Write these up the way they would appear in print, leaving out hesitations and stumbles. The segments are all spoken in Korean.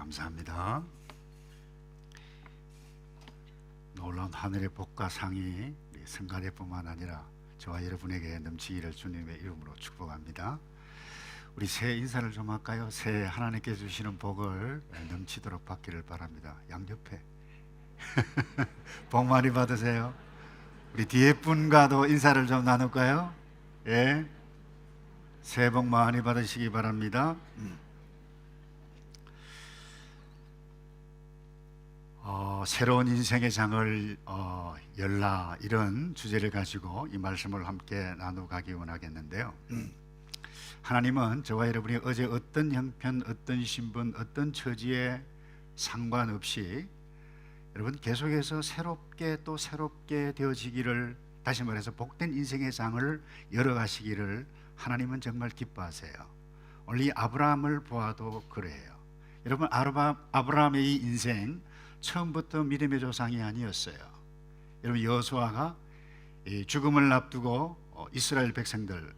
감사합니다. 놀라운 하늘의 복과 상이 성가대뿐만 아니라 저와 여러분에게 넘치기를 주님의 이름으로 축복합니다. 우리 새해 인사를 좀 할까요? 새해 하나님께 주시는 복을 넘치도록 받기를 바랍니다. 양옆에 복 많이 받으세요. 우리 뒤에 분과도 인사를 좀 나눌까요? 예, 새해 복 많이 받으시기 바랍니다. 새로운 인생의 장을 열라, 이런 주제를 가지고 이 말씀을 함께 나누가기 원하겠는데요. 하나님은 저와 여러분이 어제 어떤 형편, 어떤 신분, 어떤 처지에 상관없이 여러분 계속해서 새롭게 또 새롭게 되어지기를, 다시 말해서 복된 인생의 장을 열어가시기를 하나님은 정말 기뻐하세요. 오늘 이 아브라함을 보아도 그래요. 여러분, 아브라함의 이 인생 처음부터 믿음의 조상이 아니었어요. 여러분, 여호수아가 죽음을 앞두고 이스라엘 백성들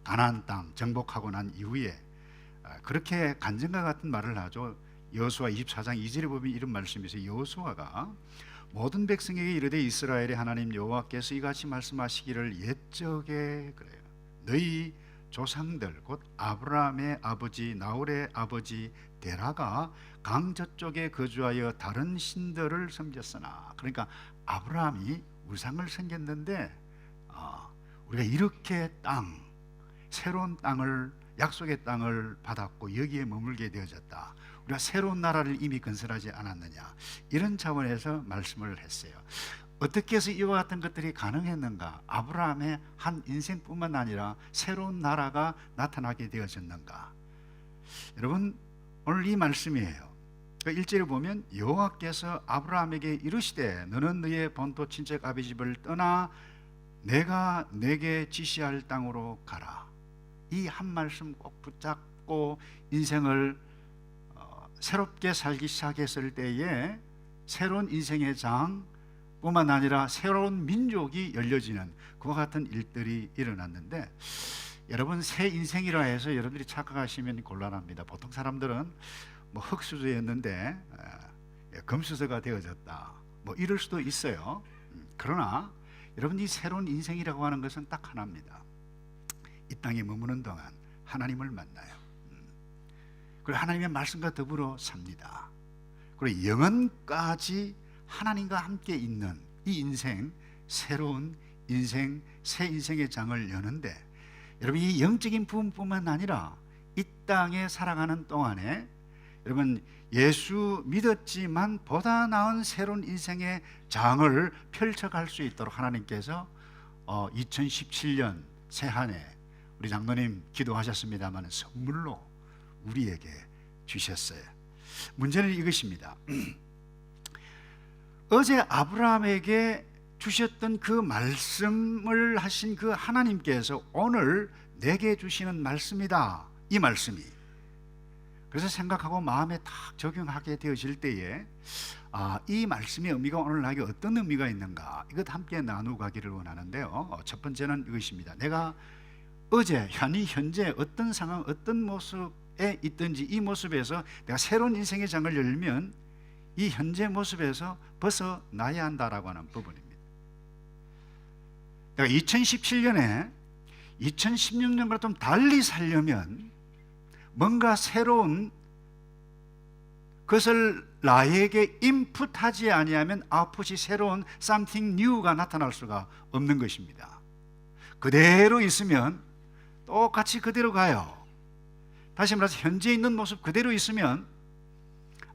가나안 땅 정복하고 난 이후에 그렇게 간증과 같은 말을 하죠. 여호수아 24장 2절에 보면 이런 말씀이 있어요. 여호수아가 모든 백성에게 이르되 이스라엘의 하나님 여호와께서 이같이 말씀하시기를 옛적에 그래요. 너희 조상들 곧 아브라함의 아버지 나홀의 아버지 데라가 강 저쪽에 거주하여 다른 신들을 섬겼으나, 그러니까 아브라함이 우상을 섬겼는데 우리가 이렇게 새로운 땅을, 약속의 땅을 받았고 여기에 머물게 되어졌다. 우리가 새로운 나라를 이미 건설하지 않았느냐, 이런 차원에서 말씀을 했어요. 어떻게 해서 이와 같은 것들이 가능했는가? 아브라함의 한 인생뿐만 아니라 새로운 나라가 나타나게 되어졌는가? 여러분, 오늘 이 말씀이에요. 1절에 보면 여호와께서 아브라함에게 이르시되 너는 너의 본토 친척 아비 집을 떠나 내가 내게 지시할 땅으로 가라. 이 한 말씀 꼭 붙잡고 인생을 새롭게 살기 시작했을 때에 새로운 인생의 장 뿐만 아니라 새로운 민족이 열려지는 그와 같은 일들이 일어났는데, 여러분, 새 인생이라 해서 여러분들이 착각하시면 곤란합니다. 보통 사람들은 뭐 흙수저였는데 금수저가 되어졌다, 뭐 이럴 수도 있어요. 그러나 여러분, 이 새로운 인생이라고 하는 것은 딱 하나입니다. 이 땅에 머무는 동안 하나님을 만나요. 그리고 하나님의 말씀과 더불어 삽니다. 그리고 영원까지 하나님과 함께 있는 이 인생, 새로운 인생, 새 인생의 장을 여는데, 여러분, 이 영적인 부분뿐만 아니라 이 땅에 살아가는 동안에 여러분, 예수 믿었지만 보다 나은 새로운 인생의 장을 펼쳐갈 수 있도록 하나님께서 2017년 새 한 해 우리 장로님 기도하셨습니다만 선물로 우리에게 주셨어요. 문제는 이것입니다. 어제 아브라함에게 주셨던 그 말씀을 하신 그 하나님께서 오늘 내게 주시는 말씀이다, 이 말씀이. 그래서 생각하고 마음에 딱 적용하게 되어질 때에 이 말씀의 의미가 오늘 나에게 어떤 의미가 있는가, 이것 함께 나누고 가기를 원하는데요. 첫 번째는 이것입니다. 내가 어제, 현재 어떤 상황, 어떤 모습에 있든지 이 모습에서 내가 새로운 인생의 장을 열면 이 현재 모습에서 벗어나야 한다라고 하는 부분입니다. 내가 2017년에 2016년보다 좀 달리 살려면 뭔가 새로운 것을 나에게 인풋하지 아니하면 아웃풋이 새로운 something new가 나타날 수가 없는 것입니다. 그대로 있으면 똑같이 그대로 가요. 다시 말해서 현재 있는 모습 그대로 있으면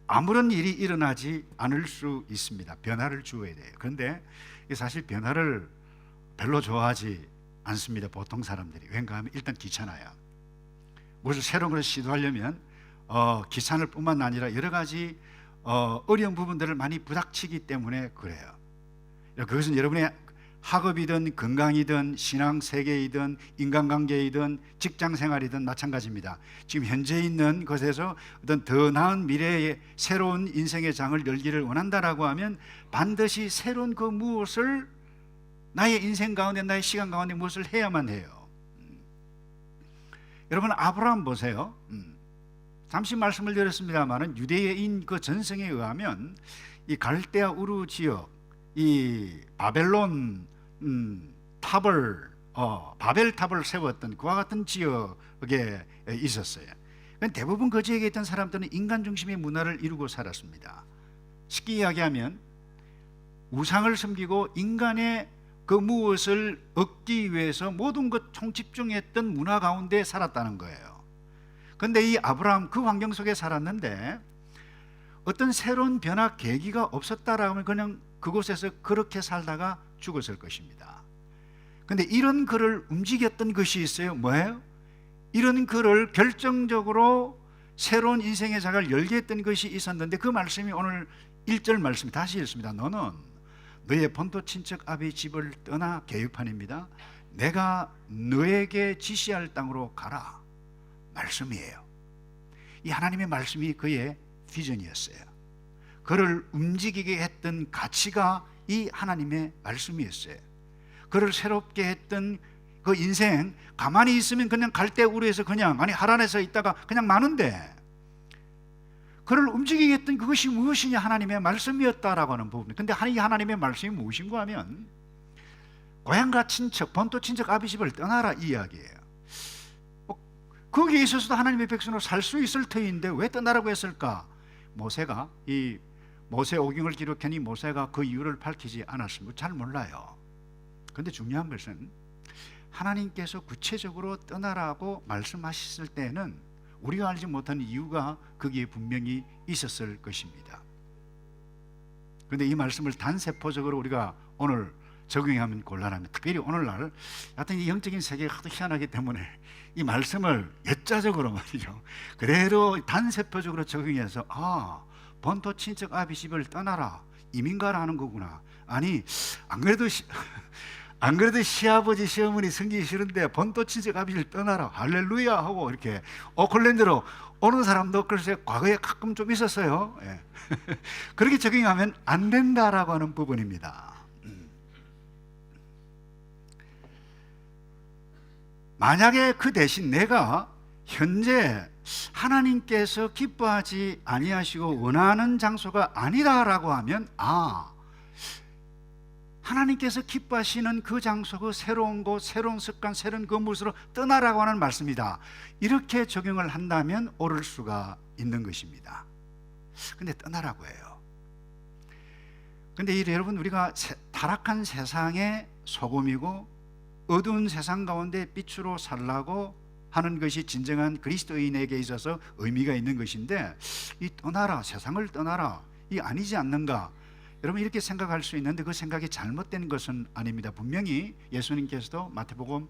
아무런 일이 일어나지 않을 수 있습니다. 변화를 주어야 돼요. 그런데 사실 변화를 별로 좋아하지 않습니다, 보통 사람들이. 왠가 하면 일단 귀찮아요. 무엇을 새로운 것을 시도하려면 귀찮을 뿐만 아니라 여러 가지 어려운 부분들을 많이 부닥치기 때문에 그래요. 그것은 여러분의 학업이든 건강이든 신앙 세계이든 인간관계이든 직장생활이든 마찬가지입니다. 지금 현재 있는 것에서 어떤 더 나은 미래의 새로운 인생의 장을 열기를 원한다라고 하면 반드시 새로운 그 무엇을 나의 인생 가운데, 나의 시간 가운데 무엇을 해야만 해요. 여러분, 아브라함 보세요. 잠시 말씀을 드렸습니다만은 유대인 그 전성에 의하면 이 갈대아 우르 지역, 이 바벨론 탑을 바벨 탑을 세웠던 그와 같은 지역에 있었어요. 대부분 그 지역에 있던 사람들은 인간 중심의 문화를 이루고 살았습니다. 쉽게 이야기하면 우상을 섬기고 인간의 그 무엇을 얻기 위해서 모든 것 총집중했던 문화 가운데 살았다는 거예요. 그런데 이 아브라함 그 환경 속에 살았는데 어떤 새로운 변화 계기가 없었다라면 그냥 그곳에서 그렇게 살다가 죽었을 것입니다. 그런데 이런 그를 움직였던 것이 있어요. 뭐예요? 이런 그를 결정적으로 새로운 인생의 장을 열게 했던 것이 있었는데 그 말씀이 오늘 1절 말씀이 다시 읽습니다. 너는 너의 본토 친척 아비 집을 떠나 계획판입니다. 내가 너에게 지시할 땅으로 가라 말씀이에요. 이 하나님의 말씀이 그의 비전이었어요. 그를 움직이게 했던 가치가 이 하나님의 말씀이었어요. 그를 새롭게 했던 그 인생, 가만히 있으면 그냥 갈대우르에서 그냥 하란에서 있다가 그냥 마는데 그를 움직이게 했던 그것이 무엇이냐? 하나님의 말씀이었다라고 하는 부분. 근데 이 하나님의 말씀이 무엇인가 하면 고향과 친척, 본토 친척 아비 집을 떠나라 이 이야기예요. 거기에 있어서도 하나님의 백성으로 살 수 있을 터인데 왜 떠나라고 했을까? 모세가 이 모세 오경을 기록하니 모세가 그 이유를 밝히지 않았습니다. 잘 몰라요. 그런데 중요한 것은 하나님께서 구체적으로 떠나라고 말씀하셨을 때는 우리가 알지 못하는 이유가 거기에 분명히 있었을 것입니다. 그런데 이 말씀을 단세포적으로 우리가 오늘 적용하면 곤란합니다. 특별히 오늘날 하여튼 이 영적인 세계가 하도 희한하기 때문에 이 말씀을 예자적으로 말이죠, 그대로 단세포적으로 적용해서 본토 친척 아비 집을 떠나라, 이민 가라 하는 거구나. 아니 안 그래도 시아버지 시어머니 섬기기 싫은데 본토 친척 아비를 떠나라 할렐루야 하고 이렇게 오클랜드로 오는 사람도 글쎄 과거에 가끔 좀 있었어요. 예. 그렇게 적용하면 안 된다라고 하는 부분입니다. 만약에 그 대신 내가 현재 하나님께서 기뻐하지 아니하시고 원하는 장소가 아니다라고 하면 하나님께서 기뻐하시는 그 장소, 그 새로운 곳, 새로운 습관, 새로운 그무엇으로 떠나라고 하는 말씀이다. 이렇게 적용을 한다면 옳을 수가 있는 것입니다. 근데 떠나라고 해요. 근데 여러분, 우리가 타락한 세상의 소금이고 어두운 세상 가운데 빛으로 살라고 하는 것이 진정한 그리스도인에게 있어서 의미가 있는 것인데, 이 떠나라, 세상을 떠나라, 이 아니지 않는가? 여러분 이렇게 생각할 수 있는데 그 생각이 잘못된 것은 아닙니다. 분명히 예수님께서도 마태복음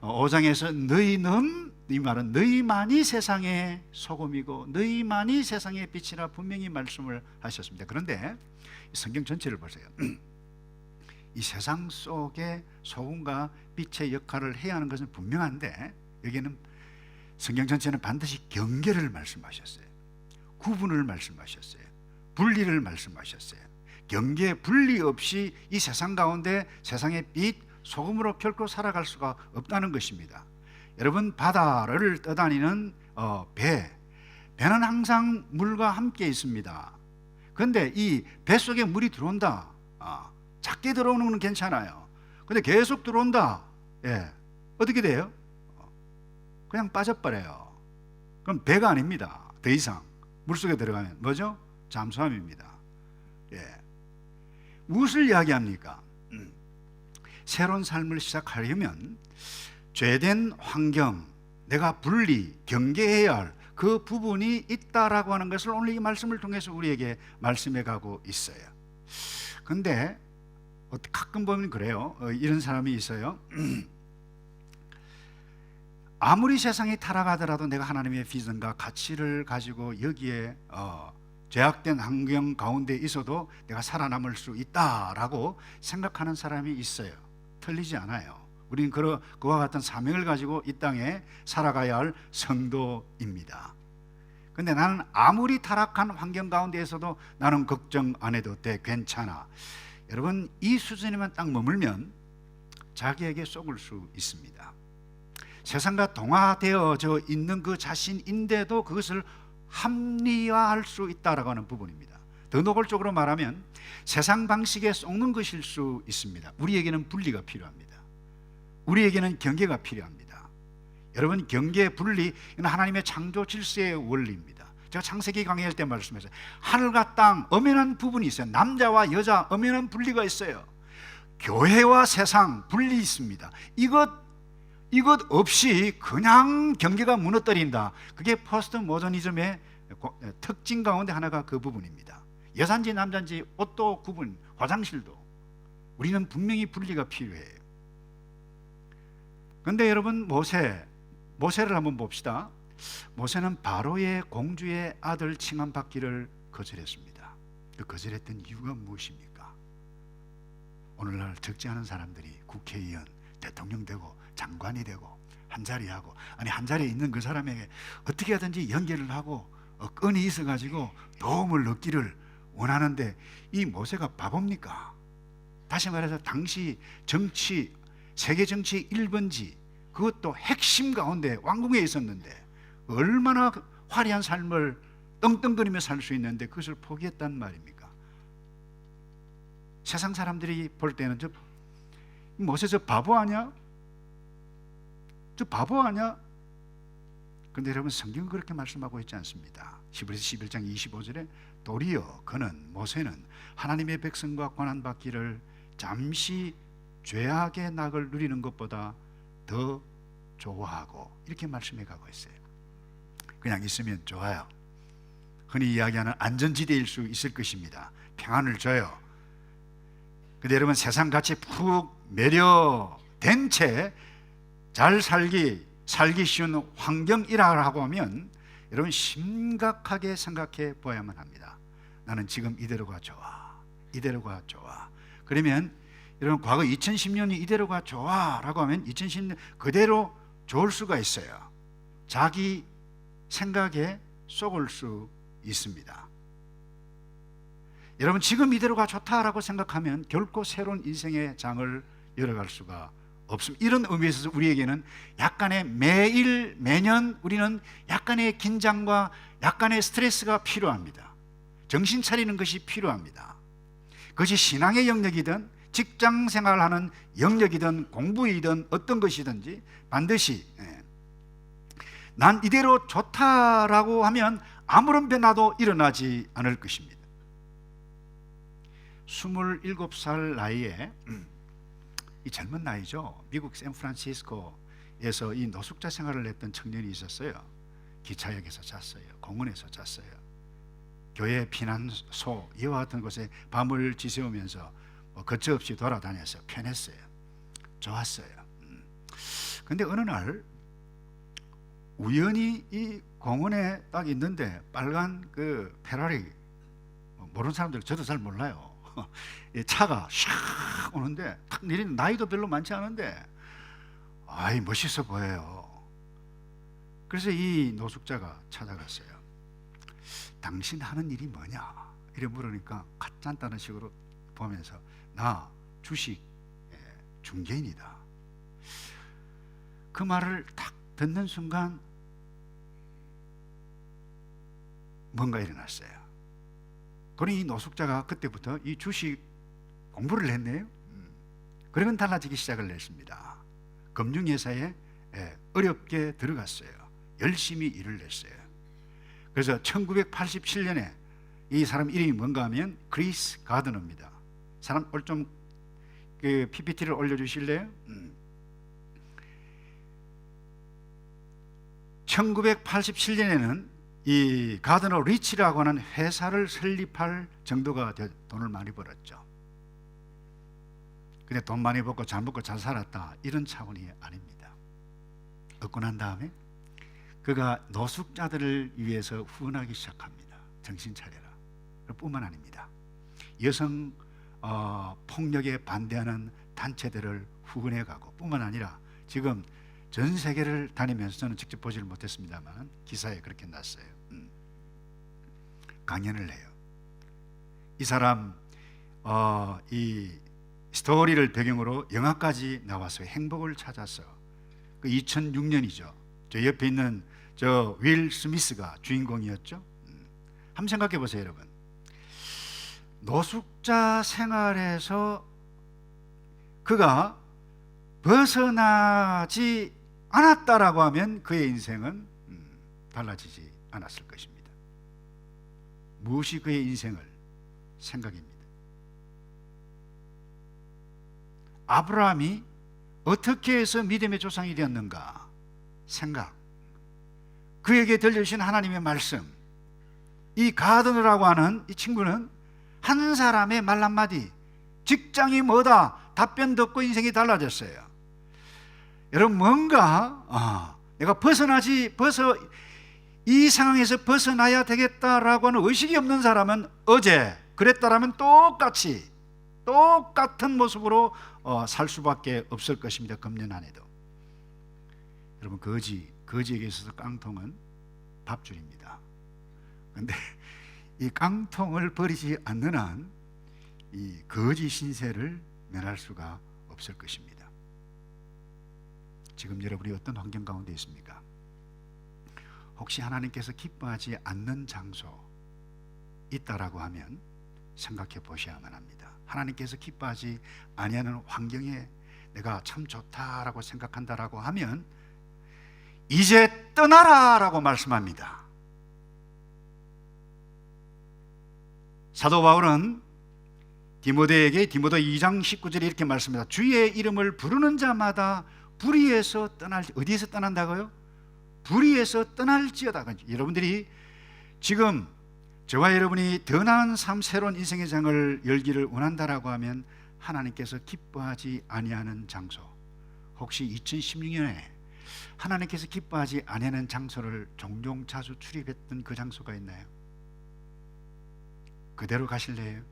5장에서 너희는, 이 말은 너희만이 세상의 소금이고 너희만이 세상의 빛이라 분명히 말씀을 하셨습니다. 그런데 성경 전체를 보세요. 이 세상 속에 소금과 빛의 역할을 해야 하는 것은 분명한데 여기는 성경 전체는 반드시 경계를 말씀하셨어요. 구분을 말씀하셨어요. 분리를 말씀하셨어요. 경계 분리 없이 이 세상 가운데 세상의 빛, 소금으로 결코 살아갈 수가 없다는 것입니다. 여러분, 바다를 떠다니는 배는 항상 물과 함께 있습니다. 그런데 이 배 속에 물이 들어온다, 작게 들어오는 건 괜찮아요. 근데 계속 들어온다, 어떻게 돼요? 그냥 빠져버려요. 그럼 배가 아닙니다. 더 이상 물속에 들어가면 뭐죠? 잠수함입니다. 무엇을 이야기합니까? 새로운 삶을 시작하려면 죄된 환경, 내가 분리, 경계해야 할 그 부분이 있다라고 하는 것을 오늘 이 말씀을 통해서 우리에게 말씀해 가고 있어요. 근데 가끔 보면 그래요. 이런 사람이 있어요. 아무리 세상이 타락하더라도 내가 하나님의 비전과 가치를 가지고 여기에 죄악된 환경 가운데 있어도 내가 살아남을 수 있다라고 생각하는 사람이 있어요. 틀리지 않아요. 우리는 그와 같은 사명을 가지고 이 땅에 살아가야 할 성도입니다. 근데 나는 아무리 타락한 환경 가운데에서도 나는 걱정 안 해도 돼, 괜찮아. 여러분, 이 수준에만 딱 머물면 자기에게 속을 수 있습니다. 세상과 동화되어져 있는 그 자신인데도 그것을 합리화할 수 있다라고 하는 부분입니다. 더 노골적으로 말하면 세상 방식에 속는 것일 수 있습니다. 우리에게는 분리가 필요합니다. 우리에게는 경계가 필요합니다. 여러분, 경계, 분리, 이건 하나님의 창조 질서의 원리입니다. 제가 창세기 강의할 때 말씀했어요. 하늘과 땅 엄연한 부분이 있어요. 남자와 여자 엄연한 분리가 있어요. 교회와 세상 분리 있습니다. 이것 없이 그냥 경계가 무너뜨린다. 그게 포스트 모더니즘의 특징 가운데 하나가 그 부분입니다. 여잔지 남잔지 옷도 구분, 화장실도 우리는 분명히 분리가 필요해요. 그런데 여러분, 모세를 한번 봅시다. 모세는 바로의 공주의 아들 칭함받기를 거절했습니다. 그 거절했던 이유가 무엇입니까? 오늘날 적지 않은 사람들이 국회의원, 대통령 되고 장관이 되고 한자리하고, 아니 한자리에 있는 그 사람에게 어떻게 하든지 연결을 하고 끈이 있어가지고 도움을 얻기를 원하는데, 이 모세가 바보입니까? 다시 말해서 당시 정치, 세계 정치 1번지, 그것도 핵심 가운데 왕궁에 있었는데 얼마나 화려한 삶을 떵떵거리며 살 수 있는데 그것을 포기했단 말입니까? 세상 사람들이 볼 때는 모세 저 바보 아니야? 저 바보 아니야? 그런데 여러분, 성경은 그렇게 말씀하고 있지 않습니다. 히브리서 11장 25절에 도리어 그는, 모세는 하나님의 백성과 고난받기를 잠시 죄악의 낙을 누리는 것보다 더 좋아하고, 이렇게 말씀해 가고 있어요. 그냥 있으면 좋아요. 흔히 이야기하는 안전지대일 수 있을 것입니다. 평안을 줘요. 근데 여러분, 세상같이 푹 매료된 채 잘 살기 쉬운 환경이라고 하면 여러분, 심각하게 생각해 보아야만 합니다. 나는 지금 이대로가 좋아, 이대로가 좋아. 그러면 여러분, 과거 2010년이 이대로가 좋아라고 하면 2010년 그대로 좋을 수가 있어요. 자기 생각에 속을 수 있습니다. 여러분, 지금 이대로가 좋다라고 생각하면 결코 새로운 인생의 장을 열어갈 수가 없습니다. 이런 의미에서 우리에게는 약간의 매년 우리는 약간의 긴장과 약간의 스트레스가 필요합니다. 정신 차리는 것이 필요합니다. 그것이 신앙의 영역이든 직장 생활하는 영역이든 공부이든 어떤 것이든지 반드시 난 이대로 좋다라고 하면 아무런 변화도 일어나지 않을 것입니다. 27살 나이에, 이 젊은 나이죠. 미국 샌프란시스코에서 이 노숙자 생활을 했던 청년이 있었어요. 기차역에서 잤어요. 공원에서 잤어요. 교회 피난소 이와 같은 곳에 밤을 지새우면서 거처없이 돌아다녀서 편했어요. 좋았어요. 근데 어느 날 우연히 이 공원에 딱 있는데 빨간 그 페라리, 모르는 사람들, 저도 잘 몰라요. 차가 샥 오는데 탁 내리는, 나이도 별로 많지 않은데 아이 멋있어 보여요. 그래서 이 노숙자가 찾아갔어요. 당신 하는 일이 뭐냐? 이래 물으니까 가짠다는 식으로 보면서 나 주식 중개인이다. 그 말을 딱 듣는 순간 뭔가 일어났어요. 그러니 이 노숙자가 그때부터 이 주식 공부를 했네요. 그러면 달라지기 시작을 했습니다. 금융회사에 어렵게 들어갔어요. 열심히 일을 했어요. 그래서 1987년에 이 사람 이름이 뭔가 하면 크리스 가드너입니다. 사람 좀 그 PPT를 올려주실래요? 1987년에는 이 가드너 리치라고 하는 회사를 설립할 정도가 돈을 많이 벌었죠. 근데 돈 많이 벌고 잘 먹고 잘 살았다, 이런 차원이 아닙니다. 얻고 난 다음에 그가 노숙자들을 위해서 후원하기 시작합니다. 정신 차려라. 뿐만 아닙니다. 여성 폭력에 반대하는 단체들을 후원해가고, 뿐만 아니라 지금 전 세계를 다니면서, 저는 직접 보지를 못했습니다만 기사에 그렇게 났어요. 강연을 해요. 이 사람 이 스토리를 배경으로 영화까지 나왔어요. 행복을 찾아서. 그 2006년이죠. 저 옆에 있는 저 윌 스미스가 주인공이었죠. 한번 생각해 보세요, 여러분. 노숙자 생활에서 그가 벗어나지 않았다라고 하면 그의 인생은 달라지지 않았을 것입니다. 무엇이 그의 인생을 생각입니다. 아브라함이 어떻게 해서 믿음의 조상이 되었는가? 생각. 그에게 들려주신 하나님의 말씀. 이 가드너라고 하는 이 친구는 한 사람의 말 한마디, 직장이 뭐다 답변 듣고 인생이 달라졌어요. 여러분, 뭔가 내가 이 상황에서 벗어나야 되겠다라고 하는 의식이 없는 사람은 어제 그랬다라면 똑같은 모습으로 살 수밖에 없을 것입니다. 금년 안에도. 여러분, 거지에게 있어서 깡통은 밥줄입니다. 그런데 이 깡통을 버리지 않는 한 이 거지 신세를 면할 수가 없을 것입니다. 지금 여러분이 어떤 환경 가운데 있습니까? 혹시 하나님께서 기뻐하지 않는 장소 있다라고 하면 생각해 보셔야만 합니다. 하나님께서 기뻐하지 아니하는 환경에 내가 참 좋다라고 생각한다라고 하면 이제 떠나라라고 말씀합니다. 사도 바울은 디모데에게 디모데 2장 19절에 이렇게 말씀합니다. 주의 이름을 부르는 자마다 불의에서 어디에서 떠난다고요? 불의에서 떠날지어다. 여러분들이 지금 저와 여러분이 더 나은 삶, 새로운 인생의 장을 열기를 원한다라고 하면 하나님께서 기뻐하지 아니하는 장소, 혹시 2016년에 하나님께서 기뻐하지 아니하는 장소를 종종 자주 출입했던 그 장소가 있나요? 그대로 가실래요?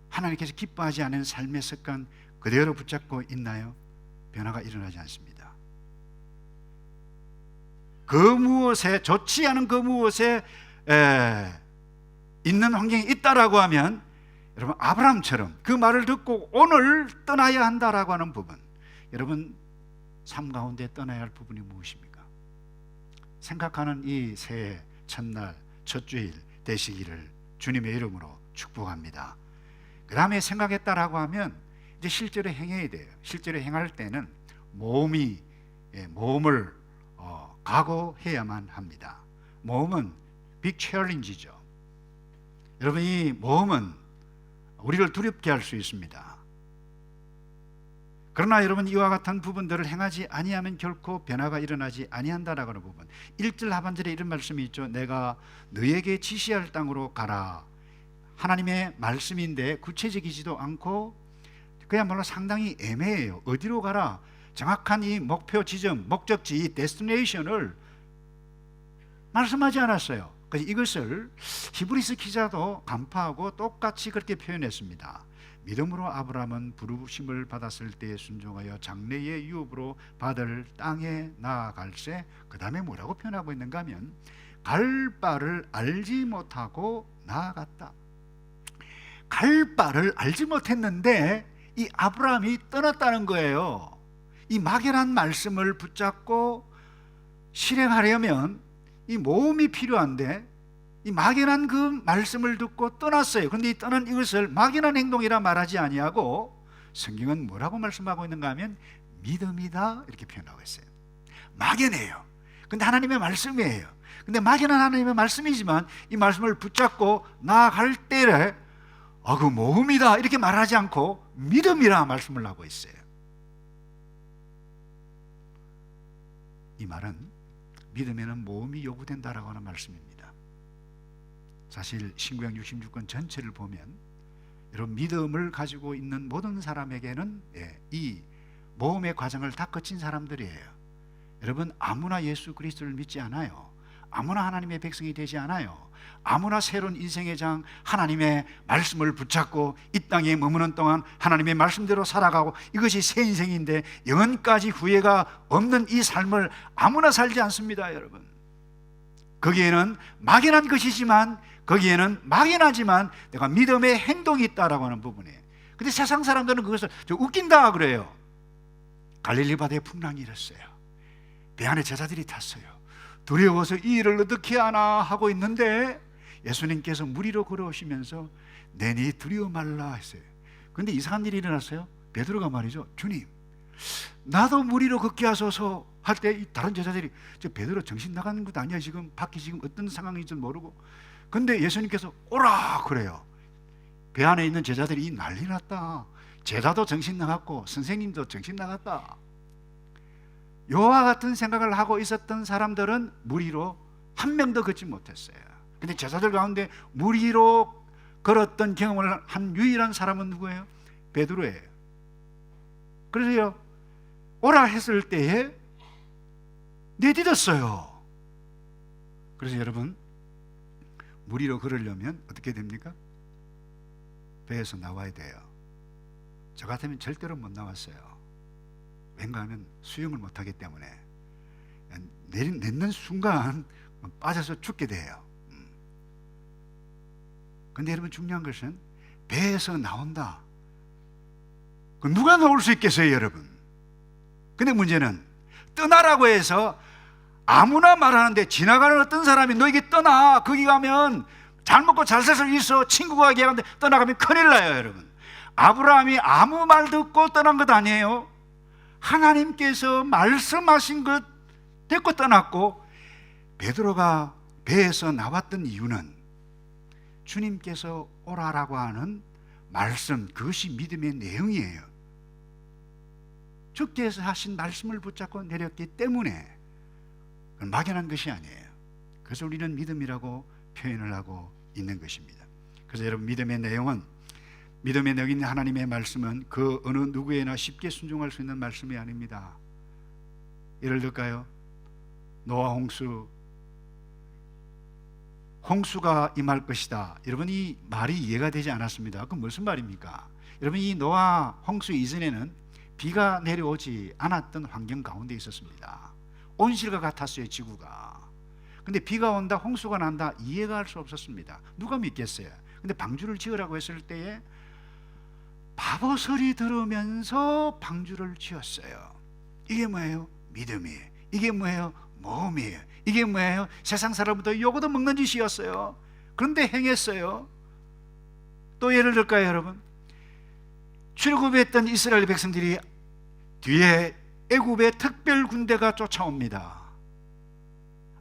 하나님께서 기뻐하지 않은 삶의 습관 그대로 붙잡고 있나요? 변화가 일어나지 않습니다. 그 무엇에, 좋지 않은 그 무엇에 있는 환경이 있다라고 하면 여러분, 아브라함처럼 그 말을 듣고 오늘 떠나야 한다라고 하는 부분, 여러분 삶 가운데 떠나야 할 부분이 무엇입니까? 생각하는 이 새해 첫날 첫 주일 되시기를 주님의 이름으로 축복합니다. 그 다음에 생각했다라고 하면 이제 실제로 행해야 돼요. 실제로 행할 때는 모험을 각오해야만 합니다. 모험은 빅 챌린지죠. 여러분, 이 모험은 우리를 두렵게 할 수 있습니다. 그러나 여러분, 이와 같은 부분들을 행하지 아니하면 결코 변화가 일어나지 아니한다라고 하는 부분, 1절 하반절에 이런 말씀이 있죠. 내가 너에게 지시할 땅으로 가라. 하나님의 말씀인데 구체적이지도 않고 그야말로 상당히 애매해요. 어디로 가라? 정확한 이 목표 지점, 목적지, 데스티네이션을 말씀하지 않았어요. 그래서 이것을 히브리서 기자도 간파하고 똑같이 그렇게 표현했습니다. 믿음으로 아브라함은 부르심을 받았을 때 순종하여 장래의 유업으로 받을 땅에 나아갈세. 그 다음에 뭐라고 표현하고 있는가 하면 갈 바를 알지 못하고 나아갔다. 갈 바를 알지 못했는데 이 아브라함이 떠났다는 거예요. 이 막연한 말씀을 붙잡고 실행하려면 이 모험이 필요한데 이 막연한 그 말씀을 듣고 떠났어요. 그런데 이 떠난 이것을 막연한 행동이라 말하지 아니하고 성경은 뭐라고 말씀하고 있는가 하면 믿음이다 이렇게 표현하고 있어요. 막연해요. 근데 하나님의 말씀이에요. 근데 막연한 하나님의 말씀이지만 이 말씀을 붙잡고 나아갈 때에 그 모험이다 이렇게 말하지 않고 믿음이라 말씀을 하고 있어요. 이 말은 믿음에는 모험이 요구된다라고 하는 말씀입니다. 사실 신구약 66권 전체를 보면 여러분, 믿음을 가지고 있는 모든 사람에게는 이 모험의 과정을 다 거친 사람들이에요. 여러분, 아무나 예수 그리스도를 믿지 않아요. 아무나 하나님의 백성이 되지 않아요. 아무나 새로운 인생의 장 하나님의 말씀을 붙잡고 이 땅에 머무는 동안 하나님의 말씀대로 살아가고 이것이 새 인생인데 영원까지 후회가 없는 이 삶을 아무나 살지 않습니다. 여러분, 거기에는 막연한 것이지만 거기에는 막연하지만 내가 믿음의 행동이 있다라고 하는 부분이에요. 근데 세상 사람들은 그것을 웃긴다 그래요. 갈릴리 바다에 풍랑이 일었어요. 배 안에 제자들이 탔어요. 두려워서 이 일을 어떻게 하나 하고 있는데 예수님께서 물 위로 걸어오시면서 내니 두려워 말라 했어요. 그런데 이상한 일이 일어났어요. 베드로가 말이죠, 주님 나도 물 위로 걷게 하소서 할 때 다른 제자들이 저 베드로 정신 나가는 것 아니야, 지금 밖에 지금 어떤 상황인지 모르고. 근데 예수님께서 오라 그래요. 배 안에 있는 제자들이 난리 났다. 제자도 정신 나갔고 선생님도 정신 나갔다. 요와 같은 생각을 하고 있었던 사람들은 물 위로 한 명도 걷지 못했어요. 근데 제자들 가운데 물 위로 걸었던 경험을 한 유일한 사람은 누구예요? 베드로예요. 그래서요, 오라 했을 때에 내딛었어요. 그래서 여러분, 물 위로 걸으려면 어떻게 됩니까? 배에서 나와야 돼요. 저 같으면 절대로 못 나왔어요. 왠가 하면 수영을 못하기 때문에 내딛는 순간 빠져서 죽게 돼요. 근데 여러분, 중요한 것은 배에서 나온다. 누가 나올 수 있겠어요, 여러분? 근데 문제는 떠나라고 해서 아무나 말하는데 지나가는 어떤 사람이 너에게 떠나, 거기 가면 잘 먹고 잘 살 수 있어, 친구가 얘기하는데 떠나가면 큰일 나요. 여러분, 아브라함이 아무 말 듣고 떠난 것 아니에요. 하나님께서 말씀하신 것 듣고 떠났고, 베드로가 배에서 나왔던 이유는 주님께서 오라라고 하는 말씀, 그것이 믿음의 내용이에요. 주께서 하신 말씀을 붙잡고 내렸기 때문에 막연한 것이 아니에요. 그래서 우리는 믿음이라고 표현을 하고 있는 것입니다. 그래서 여러분, 믿음의 내용은, 믿음의 내용인 하나님의 말씀은 그 어느 누구에나 쉽게 순종할 수 있는 말씀이 아닙니다. 예를 들까요? 노아 홍수가 임할 것이다. 여러분, 이 말이 이해가 되지 않았습니다. 그건 무슨 말입니까? 여러분, 이 노아 홍수 이전에는 비가 내려오지 않았던 환경 가운데 있었습니다. 온실과 같았어요, 지구가. 근데 비가 온다, 홍수가 난다, 이해가 할 수 없었습니다. 누가 믿겠어요? 근데 방주를 지으라고 했을 때에 바보 소리 들으면서 방주를 지었어요. 이게 뭐예요? 믿음이에요. 이게 뭐예요? 모험이에요. 이게 뭐예요? 세상 사람부터 요거도 먹는 짓이었어요. 그런데 행했어요. 또 예를 들까요, 여러분? 출애굽했던 이스라엘 백성들이 뒤에 애굽의 특별 군대가 쫓아옵니다.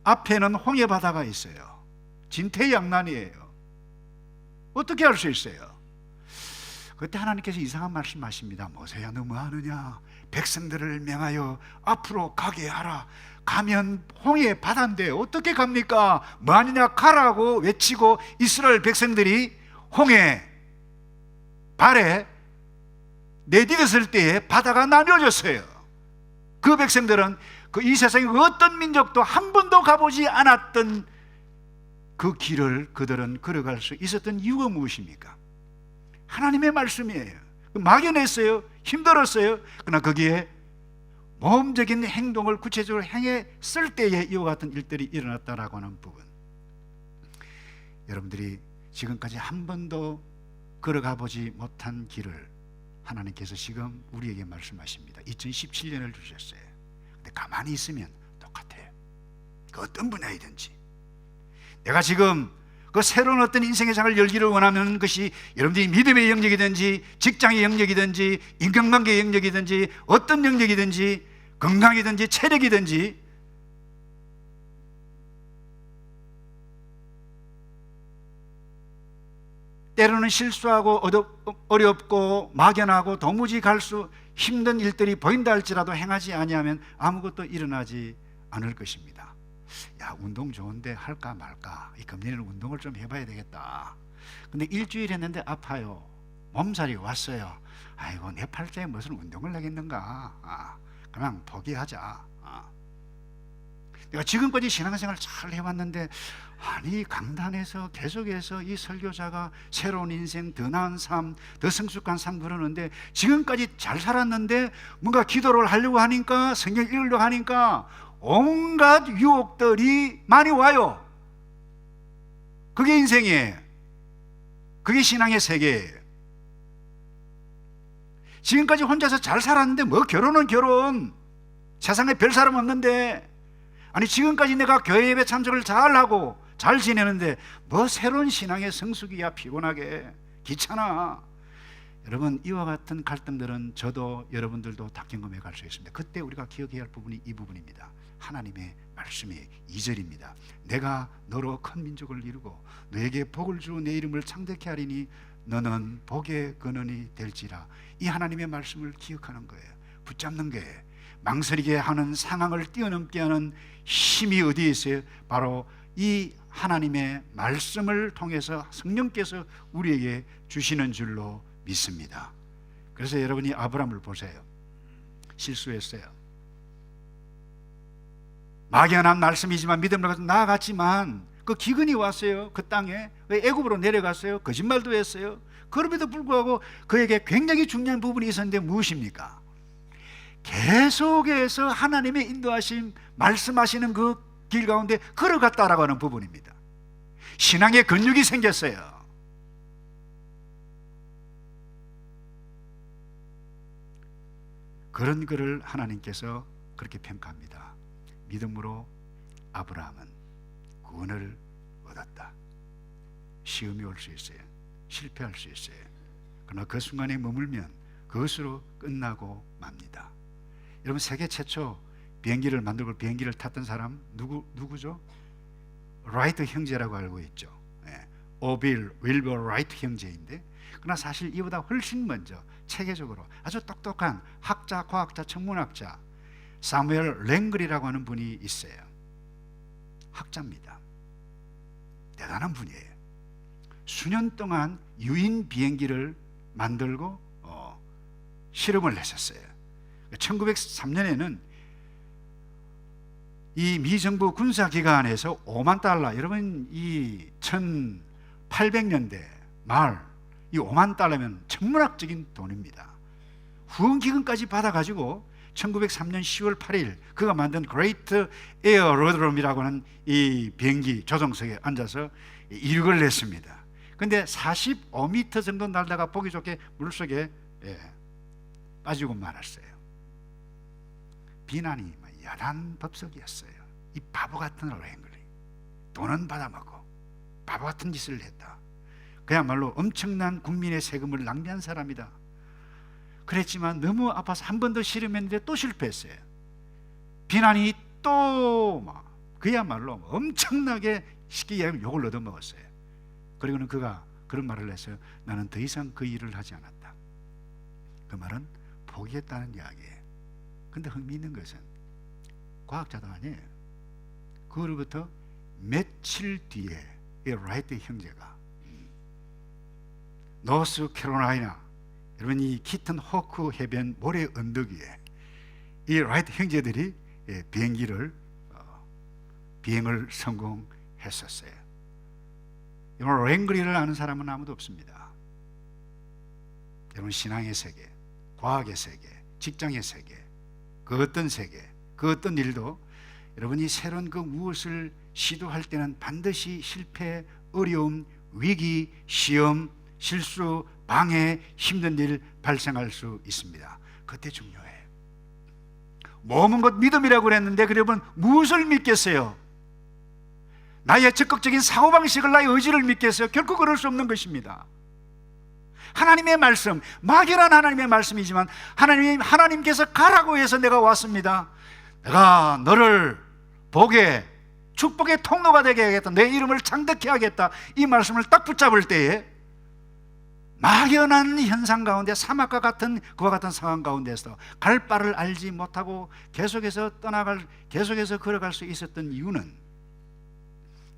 앞에는 홍해 바다가 있어요. 진퇴양난이에요. 어떻게 할 수 있어요? 그때 하나님께서 이상한 말씀하십니다. 모세야, 너 뭐하느냐? 백성들을 명하여 앞으로 가게 하라. 가면 홍해 바다인데 어떻게 갑니까? 뭐하느냐? 가라고 외치고 이스라엘 백성들이 홍해 발에 내딛었을 때에 바다가 나뉘어졌어요. 그 백성들은 이 세상에 어떤 민족도 한 번도 가보지 않았던 그 길을 그들은 걸어갈 수 있었던 이유가 무엇입니까? 하나님의 말씀이에요. 막연했어요. 힘들었어요. 그러나 거기에 모험적인 행동을 구체적으로 행했을 때에 이와 같은 일들이 일어났다라고 하는 부분, 여러분들이 지금까지 한 번도 걸어가 보지 못한 길을 하나님께서 지금 우리에게 말씀하십니다. 2017년을 주셨어요. 근데 가만히 있으면 똑같아요. 그 어떤 분야이든지. 내가 지금 그 새로운 어떤 인생의 장을 열기를 원하는 것이 여러분들이 믿음의 영역이든지 직장의 영역이든지 인간관계의 영역이든지 어떤 영역이든지 건강이든지 체력이든지, 때로는 실수하고 어렵고 막연하고 도무지 갈 수 힘든 일들이 보인다 할지라도 행하지 아니하면 아무것도 일어나지 않을 것입니다. 야, 운동 좋은데 할까 말까, 이 금년에는 운동을 좀 해봐야 되겠다. 근데 일주일 했는데 아파요. 몸살이 왔어요. 아이고, 내 팔자에 무슨 운동을 하겠는가. 그냥 포기하자. 내가 지금까지 신앙생활 잘 해왔는데, 아니 강단에서 계속해서 이 설교자가 새로운 인생, 더 나은 삶, 더 성숙한 삶 그러는데 지금까지 잘 살았는데 뭔가 기도를 하려고 하니까, 성경 읽으려고 하니까 온갖 유혹들이 많이 와요. 그게 인생이에요. 그게 신앙의 세계예요. 지금까지 혼자서 잘 살았는데 뭐 결혼은 결혼, 세상에 별 사람 없는데, 아니 지금까지 내가 교회 예배 참석을 잘하고 잘 지내는데 뭐 새로운 신앙의 성숙이야. 피곤하게 귀찮아. 여러분, 이와 같은 갈등들은 저도 여러분들도 다 경험해 갈 수 있습니다. 그때 우리가 기억해야 할 부분이 이 부분입니다. 하나님의 말씀이 2절입니다. 내가 너로 큰 민족을 이루고 너에게 복을 주어 내 이름을 창대케 하리니 너는 복의 근원이 될지라. 이 하나님의 말씀을 기억하는 거예요. 붙잡는 거예요. 망설이게 하는 상황을 뛰어넘게 하는 힘이 어디에 있어요? 바로 이 하나님의 말씀을 통해서 성령께서 우리에게 주시는 줄로 믿습니다. 그래서 여러분이 아브라함을 보세요. 실수했어요. 막연한 말씀이지만 믿음으로 나아갔지만 그 기근이 왔어요. 그 땅에 애굽으로 내려갔어요. 거짓말도 했어요. 그럼에도 불구하고 그에게 굉장히 중요한 부분이 있었는데 무엇입니까? 계속해서 하나님의 인도하심, 말씀하시는 그 길 가운데 걸어갔다라고 하는 부분입니다. 신앙의 근육이 생겼어요. 그런 그를 하나님께서 그렇게 평가합니다. 믿음으로 아브라함은 구원을 얻었다. 시험이 올 수 있어요. 실패할 수 있어요. 그러나 그 순간에 머물면 그것으로 끝나고 맙니다. 여러분, 세계 최초 비행기를 만들고 비행기를 탔던 사람 누구죠? 라이트 형제라고 알고 있죠. 오빌, 윌버 라이트 형제인데, 그러나 사실 이보다 훨씬 먼저 체계적으로 아주 똑똑한 학자, 과학자, 천문학자 사무엘 랭글이라고 하는 분이 있어요. 학자입니다. 대단한 분이에요. 수년 동안 유인 비행기를 만들고 실험을 했었어요. 1903년에는 이 미정부 군사기관에서 5만 달러, 여러분 이 1800년대 말 이 5만 달러면 천문학적인 돈입니다. 후원기금까지 받아가지고 1903년 10월 8일 그가 만든 그레이트 에어로드롬이라고 하는 이 비행기 조종석에 앉아서 이륙을 했습니다. 근데 45m 정도 날다가 보기 좋게 물속에 빠지고 말았어요. 비난이 야단법석이었어요. 이 바보 같은 랭글이 돈은 받아먹고 바보 같은 짓을 했다. 그야말로 엄청난 국민의 세금을 낭비한 사람이다. 그랬지만 너무 아파서 한 번 더 실험했는데 또 실패했어요. 비난이 또 그야말로 엄청나게 쉽게 욕을 얻어먹었어요. 그리고는 그가 그런 말을 했어요. 나는 더 이상 그 일을 하지 않았다. 그 말은 포기했다는 이야기예요. 근데 흥미있는 것은 과학자도 아니에요. 그로부터 며칠 뒤에 이 라이트 형제가 노스 캐롤라이나, 여러분 이 키튼 호크 해변 모래 언덕 위에 이 라이트 형제들이 비행을 성공했었어요. 여러분 랭글리를 아는 사람은 아무도 없습니다. 여러분 신앙의 세계, 과학의 세계, 직장의 세계, 그 어떤 세계, 그 어떤 일도 여러분이 새로운 그 무엇을 시도할 때는 반드시 실패, 어려움, 위기, 시험, 실수, 방해, 힘든 일 발생할 수 있습니다. 그때 중요해요. 몸은 곧 믿음이라고 그랬는데 그러면 무엇을 믿겠어요? 나의 적극적인 사고방식을, 나의 의지를 믿겠어요? 결코 그럴 수 없는 것입니다. 하나님의 말씀, 막연한 하나님의 말씀이지만 하나님께서 가라고 해서 내가 왔습니다. 내가 너를 복의, 축복의 통로가 되게 하겠다, 내 이름을 창대케 하겠다, 이 말씀을 딱 붙잡을 때에 막연한 현상 가운데, 사막과 같은 그와 같은 상황 가운데서 갈 바를 알지 못하고 계속해서 계속해서 걸어갈 수 있었던 이유는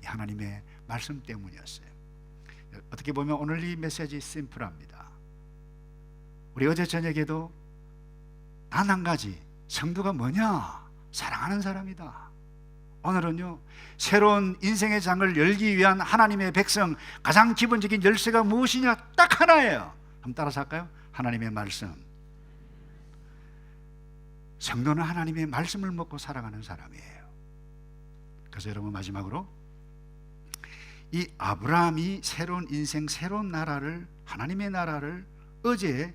하나님의 말씀 때문이었어요. 어떻게 보면 오늘 이 메시지 심플합니다. 우리 어제 저녁에도 단 한 가지, 성도가 뭐냐? 사랑하는 사람이다. 오늘은요, 새로운 인생의 장을 열기 위한 하나님의 백성 가장 기본적인 열쇠가 무엇이냐? 딱 하나예요. 한번 따라서 할까요? 하나님의 말씀. 성도는 하나님의 말씀을 먹고 살아가는 사람이에요. 그래서 여러분, 마지막으로 이 아브라함이 새로운 인생, 새로운 나라를, 하나님의 나라를 어제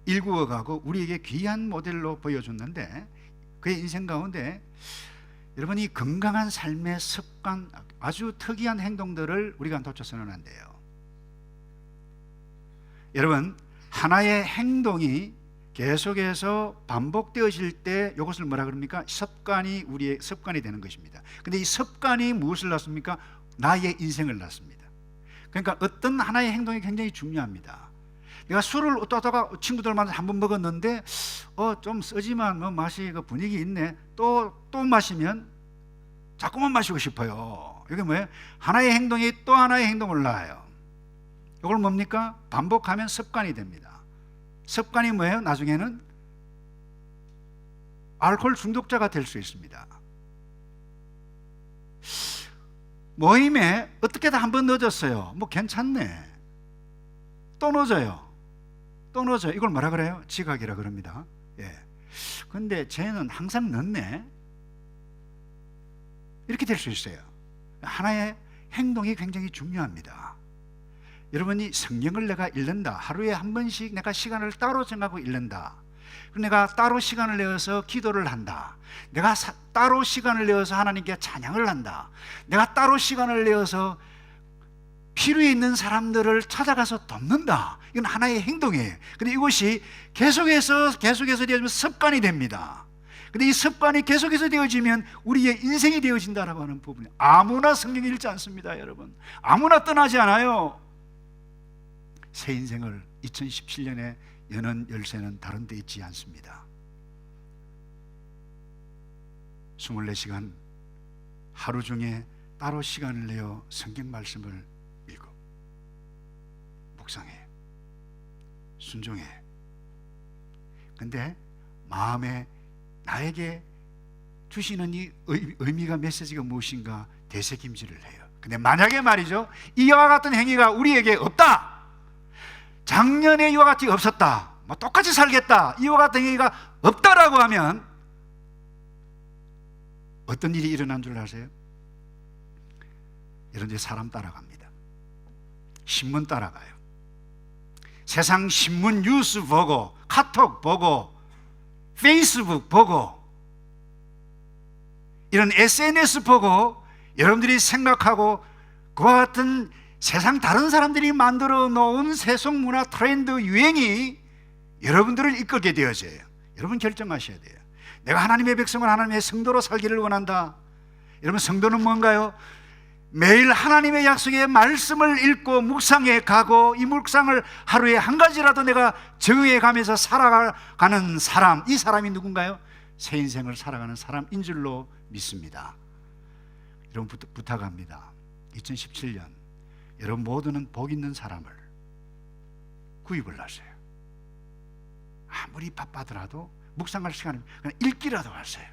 일구어가고 우리에게 귀한 모델로 보여줬는데, 그의 인생 가운데 여러분이 건강한 삶의 습관, 아주 특이한 행동들을 우리가 놓쳐서는 안 돼요. 여러분, 하나의 행동이 계속해서 반복되어질 때 이것을 뭐라 그럽니까? 습관이 우리의 습관이 되는 것입니다. 근데 이 습관이 무엇을 낳습니까? 나의 인생을 낳습니다. 그러니까 어떤 하나의 행동이 굉장히 중요합니다. 내가 술을 어떠다가 친구들 만나서 한번 먹었는데 좀 쓰지만 뭐 맛이 그 분위기 있네. 또 마시면 자꾸만 마시고 싶어요. 이게 뭐예요? 하나의 행동이 또 하나의 행동을 낳아요. 이걸 뭡니까? 반복하면 습관이 됩니다. 습관이 뭐예요? 나중에는 알코올 중독자가 될 수 있습니다. 모임에 어떻게든 한번 늦었어요. 뭐 괜찮네. 또 늦어요. 이걸 뭐라 그래요? 지각이라 그럽니다. 예. 근데 쟤는 항상 늦네. 이렇게 될 수 있어요. 하나의 행동이 굉장히 중요합니다. 여러분이 성경을 내가 읽는다. 하루에 한 번씩 내가 시간을 따로 정하고 읽는다. 내가 따로 시간을 내어서 기도를 한다. 내가 따로 시간을 내어서 하나님께 찬양을 한다. 내가 따로 시간을 내어서 필요에 있는 사람들을 찾아가서 돕는다. 이건 하나의 행동이에요. 근데 이것이 계속해서 되어지면 습관이 됩니다. 근데 이 습관이 계속해서 되어지면 우리의 인생이 되어진다라고 하는 부분이 아무나 성경 읽지 않습니다. 여러분, 아무나 떠나지 않아요. 새 인생을 2017년에 여는 열쇠는 다른 데 있지 않습니다. 24시간 하루 중에 따로 시간을 내어 성경 말씀을 읽어 묵상해, 순종해. 근데 마음에 나에게 주시는 이 의미가, 메시지가 무엇인가 되새김질을 해요. 근데 만약에 말이죠, 이와 같은 행위가 우리에게 없다, 작년에 이와 같이 없었다, 뭐 똑같이 살겠다, 이와 같은 행위가 없다라고 하면 어떤 일이 일어난 줄 아세요? 여러분들이 사람 따라갑니다. 신문 따라가요. 세상 신문 뉴스 보고, 카톡 보고, 페이스북 보고, 이런 SNS 보고 여러분들이 생각하고 그와 같은 세상 다른 사람들이 만들어 놓은 세속문화 트렌드 유행이 여러분들을 이끌게 되어져요. 여러분 결정하셔야 돼요. 내가 하나님의 백성을 하나님의 성도로 살기를 원한다. 여러분, 성도는 뭔가요? 매일 하나님의 약속의 말씀을 읽고 묵상해 가고, 이 묵상을 하루에 한 가지라도 내가 적응해 가면서 살아가는 사람, 이 사람이 누군가요? 새 인생을 살아가는 사람인 줄로 믿습니다. 여러분, 부탁합니다. 2017년 여러분 모두는 복 있는 사람을 구입을 하세요. 아무리 바빠더라도 묵상할 시간을 그냥 읽기라도 하세요.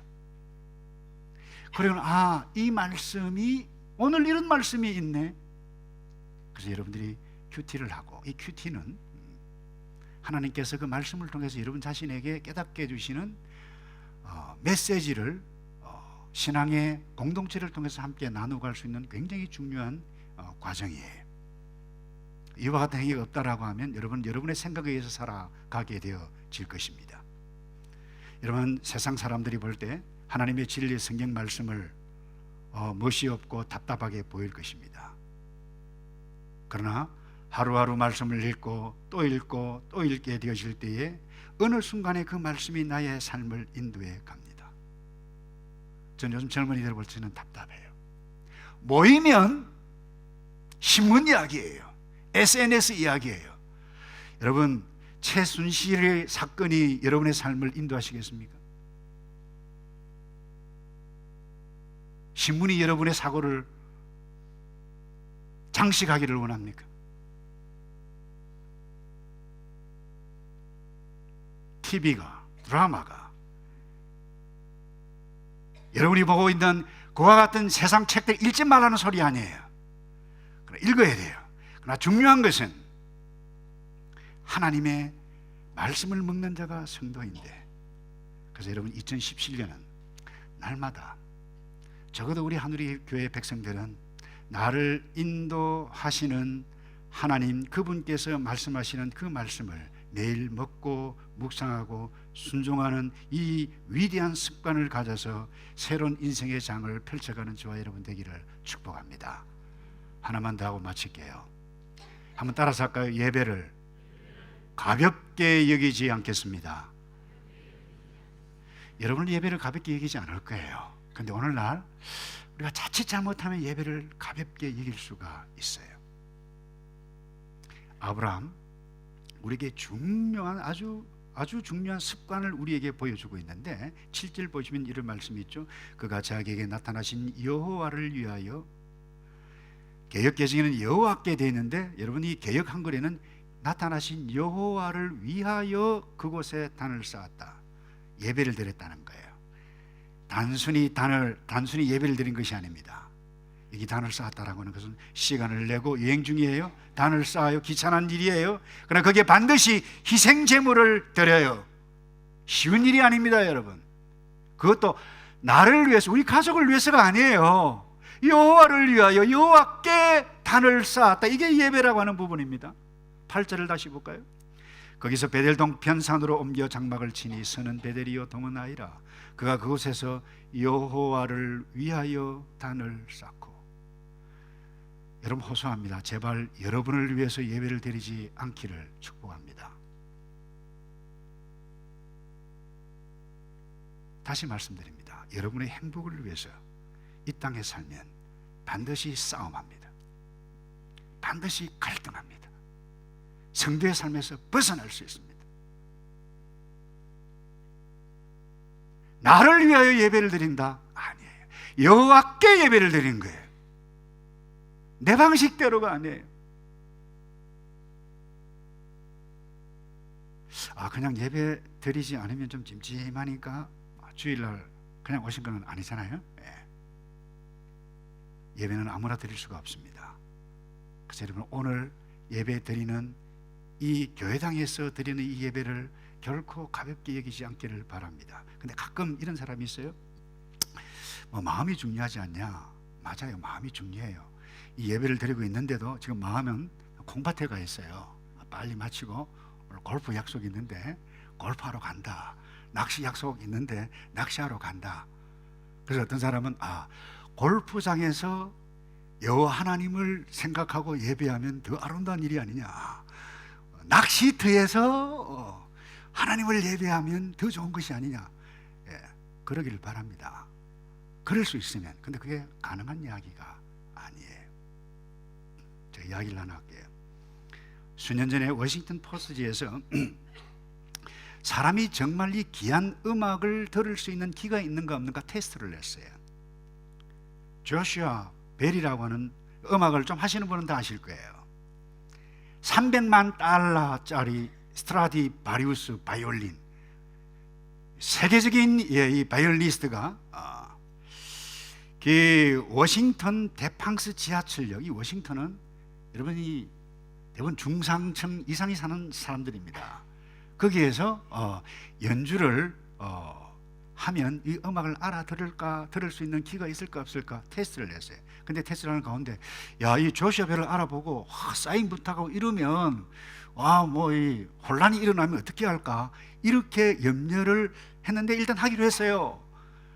그러면 이 말씀이 오늘 이런 말씀이 있네. 그래서 여러분들이 큐티를 하고, 이 큐티는 하나님께서 그 말씀을 통해서 여러분 자신에게 깨닫게 해주시는 메시지를 신앙의 공동체를 통해서 함께 나누갈 수 있는 굉장히 중요한 과정이에요. 이와 같은 행위가 없다라고 하면 여러분의 생각에 의해서 살아가게 되어질 것입니다. 여러분, 세상 사람들이 볼 때 하나님의 진리의 성경 말씀을 멋이 없고 답답하게 보일 것입니다. 그러나 하루하루 말씀을 읽고 또 읽게 되어질 때에 어느 순간에 그 말씀이 나의 삶을 인도해 갑니다. 저는 요즘 젊은이들 볼 때는 답답해요. 모이면 신문 이야기예요. SNS 이야기예요. 여러분, 최순실의 사건이 여러분의 삶을 인도하시겠습니까? 신문이 여러분의 사고를 장식하기를 원합니까? TV가, 드라마가, 여러분이 보고 있는 그와 같은 세상 책들 읽지 말라는 소리 아니에요. 읽어야 돼요. 그러나 중요한 것은 하나님의 말씀을 먹는 자가 성도인데, 그래서 여러분 2017년은 날마다 적어도 우리 하누리 교회 백성들은 나를 인도하시는 하나님, 그분께서 말씀하시는 그 말씀을 매일 먹고 묵상하고 순종하는 이 위대한 습관을 가져서 새로운 인생의 장을 펼쳐가는 저와 여러분 되기를 축복합니다. 하나만 더 하고 마칠게요. 한번 따라서 할까요? 예배를 가볍게 여기지 않겠습니다. 여러분은 예배를 가볍게 여기지 않을 거예요. 그런데 오늘날 우리가 자칫 잘못하면 예배를 가볍게 여길 수가 있어요. 아브라함, 우리에게 중요한 아주 중요한 습관을 우리에게 보여주고 있는데 7절 보시면 이런 말씀이 있죠. 그가 자기에게 나타나신 여호와를 위하여, 개역 개정에는 여호와께 되어 있는데 여러분 이 개역 한글에는 나타나신 여호와를 위하여 그곳에 단을 쌓았다. 예배를 드렸다는 거예요. 단순히 예배를 드린 것이 아닙니다. 여기 단을 쌓았다라고 하는 것은 시간을 내고 여행 중이에요. 단을 쌓아요. 귀찮은 일이에요. 그러나 거기에 반드시 희생 제물을 드려요. 쉬운 일이 아닙니다, 여러분. 그것도 나를 위해서, 우리 가족을 위해서가 아니에요. 여호와를 위하여 여호와께 단을 쌓았다. 이게 예배라고 하는 부분입니다. 8절을 다시 볼까요? 거기서 베델 동편 산으로 옮겨 장막을 치니 서는 베델이요 동은 아이라. 그가 그곳에서 여호와를 위하여 단을 쌓고. 여러분 호소합니다. 제발 여러분을 위해서 예배를 드리지 않기를 축복합니다. 다시 말씀드립니다. 여러분의 행복을 위해서 이 땅에 살면 반드시 싸움합니다. 반드시 갈등합니다. 성도의 삶에서 벗어날 수 있습니다. 나를 위하여 예배를 드린다? 아니에요. 여호와께 예배를 드린 거예요. 내 방식대로가 아니에요. 그냥 예배 드리지 않으면 좀 찜찜하니까 주일날 그냥 오신 건 아니잖아요. 예배는 아무나 드릴 수가 없습니다. 그래서 여러분 오늘 예배 드리는 이 교회당에서 드리는 이 예배를 결코 가볍게 여기지 않기를 바랍니다. 근데 가끔 이런 사람이 있어요. 마음이 중요하지 않냐? 맞아요, 마음이 중요해요. 이 예배를 드리고 있는데도 지금 마음은 콩밭에 가 있어요. 빨리 마치고 오늘 골프 약속이 있는데 골프하러 간다. 낚시 약속 있는데 낚시하러 간다. 그래서 어떤 사람은 골프장에서 여호와 하나님을 생각하고 예배하면 더 아름다운 일이 아니냐. 낚시터에서 하나님을 예배하면 더 좋은 것이 아니냐. 그러기를 바랍니다. 그럴 수 있으면. 근데 그게 가능한 이야기가 아니에요. 제가 이야기를 하나 할게요. 수년 전에 워싱턴 포스트지에서 사람이 정말 이 귀한 음악을 들을 수 있는 귀가 있는가 없는가 테스트를 했어요. 조슈아 벨이라고 하는 음악을 좀 하시는 분은 다 아실 거예요. 300만 달러짜리 스트라디바리우스 바이올린, 세계적인 이 바이올리스트가 그 워싱턴 데팡스 지하철역, 이 워싱턴은 여러분이 대부분 중상층 이상이 사는 사람들입니다. 거기에서 연주를 하면 이 음악을 알아들을까, 들을 수 있는 귀가 있을까 없을까 테스트를 했어요. 근데 테스트를 하는 가운데 이 조슈아 벨을 알아보고 사인 부탁하고 이러면 이 혼란이 일어나면 어떻게 할까, 이렇게 염려를 했는데 일단 하기로 했어요.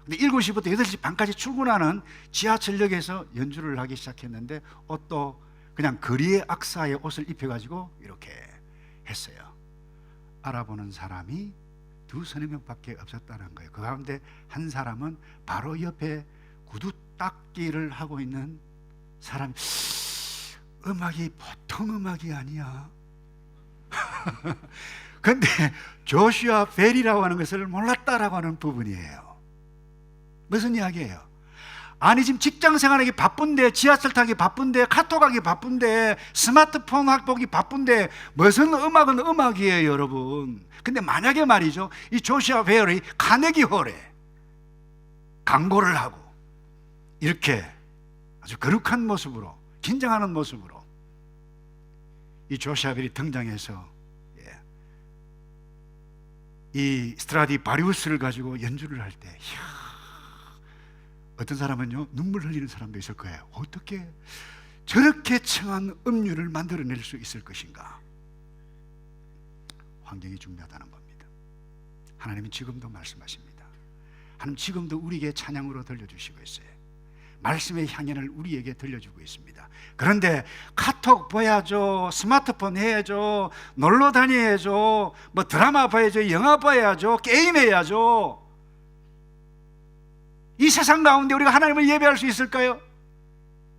근데 7시부터 8시 반까지 출근하는 지하철역에서 연주를 하기 시작했는데 옷도 그냥 거리의 악사의 옷을 입혀가지고 이렇게 했어요. 알아보는 사람이 2-3명밖에 없었다는 거예요. 그 가운데 한 사람은 바로 옆에 구두 닦기를 하고 있는 사람이, 음악이 보통 음악이 아니야. 근데 조슈아 벨이라고 하는 것을 몰랐다라고 하는 부분이에요. 무슨 이야기예요? 아니 지금 직장 생활하기 바쁜데, 지하철 타기 바쁜데, 카톡하기 바쁜데, 스마트폰 확보하기 바쁜데 무슨 음악은 음악이에요, 여러분. 근데 만약에 말이죠, 이 조슈아 벨이 카네기 홀에 광고를 하고 이렇게 아주 거룩한 모습으로, 긴장하는 모습으로 이 조슈아 벨이 등장해서 이 스트라디바리우스를 가지고 연주를 할 때, 어떤 사람은요 눈물 흘리는 사람도 있을 거예요. 어떻게 저렇게 청한 음률을 만들어낼 수 있을 것인가. 환경이 중요하다는 겁니다. 하나님은 지금도 말씀하십니다. 하나님 지금도 우리에게 찬양으로 들려주시고 있어요. 말씀의 향연을 우리에게 들려주고 있습니다. 그런데 카톡 봐야죠, 스마트폰 해야죠, 놀러 다녀야죠, 뭐 드라마 봐야죠, 영화 봐야죠, 게임해야죠. 이 세상 가운데 우리가 하나님을 예배할 수 있을까요?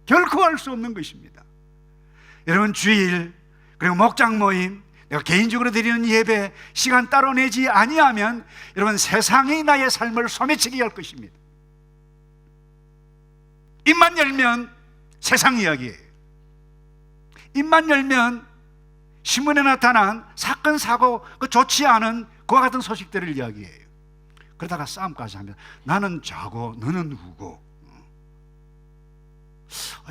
결코 할 수 없는 것입니다. 여러분, 주일 그리고 목장 모임, 내가 개인적으로 드리는 예배 시간 따로 내지 아니하면 여러분 세상이 나의 삶을 소매치게 할 것입니다. 입만 열면 세상 이야기예요. 입만 열면 신문에 나타난 사건 사고, 그 좋지 않은 그와 같은 소식들을 이야기해요. 그러다가 싸움까지 하면 나는 좌고 너는 우고.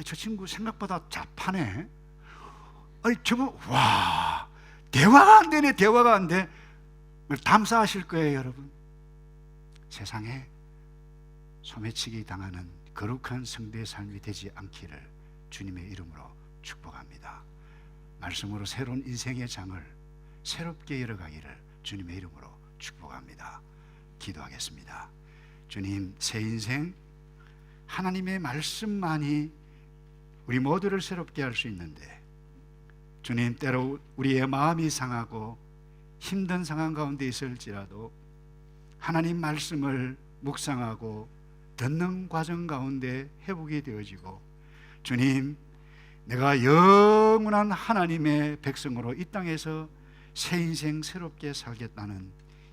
저 친구 생각보다 잡하네. 저거 와, 대화가 안 되네. 대화가 안 돼. 담사하실 거예요, 여러분. 세상에 소매치기 당하는 거룩한 성도의 삶이 되지 않기를 주님의 이름으로 축복합니다. 말씀으로 새로운 인생의 장을 새롭게 열어가기를 주님의 이름으로 축복합니다. 기도하겠습니다. 주님, 새 인생 하나님의 말씀만이 우리 모두를 새롭게 할 수 있는데, 주님, 때로 우리의 마음이 상하고 힘든 상황 가운데 있을지라도 하나님 말씀을 묵상하고 듣는 과정 가운데 회복이 되어지고, 주님, 내가 영원한 하나님의 백성으로 이 땅에서 새 인생 새롭게 살겠다는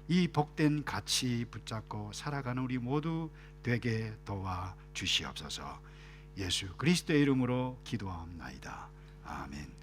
이 복된 가치 붙잡고 살아가는 우리 모두 되게 도와 주시옵소서. 예수 그리스도의 이름으로 기도하옵나이다. 아멘.